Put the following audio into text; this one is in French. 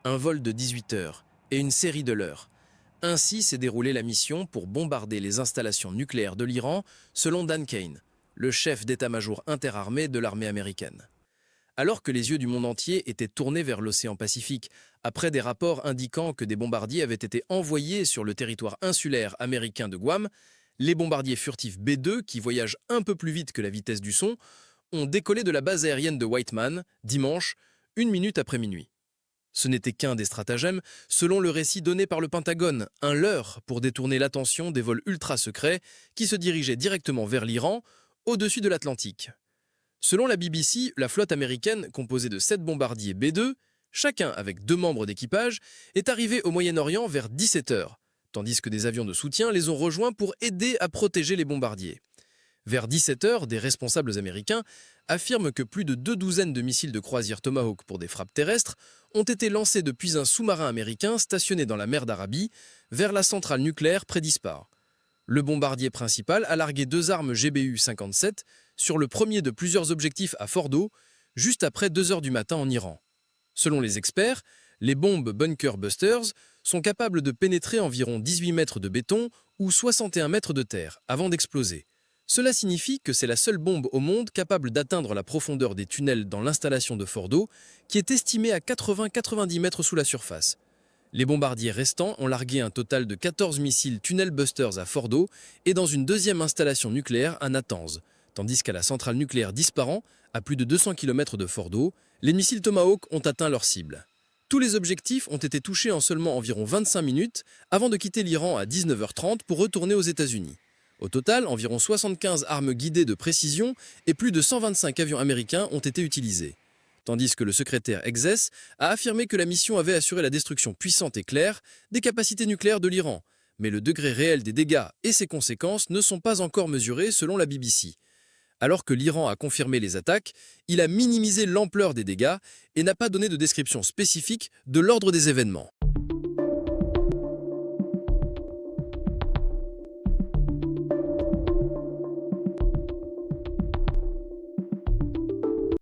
un vol de 18 heures et une série de leurres. Ainsi s'est déroulée la mission pour bombarder les installations nucléaires de l'Iran, selon Dan Kane, le chef d'état-major interarmé de l'armée américaine. Alors que les yeux du monde entier étaient tournés vers l'océan Pacifique, après des rapports indiquant que des bombardiers avaient été envoyés sur le territoire insulaire américain de Guam, les bombardiers furtifs B-2, qui voyagent un peu plus vite que la vitesse du son, ont décollé de la base aérienne de Whiteman, dimanche, 1 minute après minuit. Ce n'était qu'un des stratagèmes, selon le récit donné par le Pentagone, un leurre pour détourner l'attention des vols ultra secrets qui se dirigeaient directement vers l'Iran, au-dessus de l'Atlantique. Selon la BBC, la flotte américaine, composée de 7 bombardiers B-2, chacun avec 2 membres d'équipage, est arrivée au Moyen-Orient vers 17 heures, tandis que des avions de soutien les ont rejoints pour aider à protéger les bombardiers. Vers 17 heures, des responsables américains affirment que plus de 2 douzaines de missiles de croisière Tomahawk pour des frappes terrestres ont été lancés depuis un sous-marin américain stationné dans la mer d'Arabie vers la centrale nucléaire près d'Ispar. Le bombardier principal a largué 2 armes GBU-57 sur le premier de plusieurs objectifs à Fordo, juste après 2 heures du matin en Iran. Selon les experts, les bombes Bunker Busters sont capables de pénétrer environ 18 mètres de béton ou 61 mètres de terre avant d'exploser. Cela signifie que c'est la seule bombe au monde capable d'atteindre la profondeur des tunnels dans l'installation de Fordo, qui est estimée à 80-90 mètres sous la surface. Les bombardiers restants ont largué un total de 14 missiles Tunnel Busters à Fordo et dans une deuxième installation nucléaire à Natanz, tandis qu'à la centrale nucléaire d'Ispahan, à plus de 200 km de Fordo, les missiles Tomahawk ont atteint leur cible. Tous les objectifs ont été touchés en seulement environ 25 minutes avant de quitter l'Iran à 19h30 pour retourner aux États-Unis. Au total, environ 75 armes guidées de précision et plus de 125 avions américains ont été utilisés. Tandis que le secrétaire Exes a affirmé que la mission avait assuré la destruction puissante et claire des capacités nucléaires de l'Iran. Mais le degré réel des dégâts et ses conséquences ne sont pas encore mesurés selon la BBC. Alors que l'Iran a confirmé les attaques, il a minimisé l'ampleur des dégâts et n'a pas donné de description spécifique de l'ordre des événements.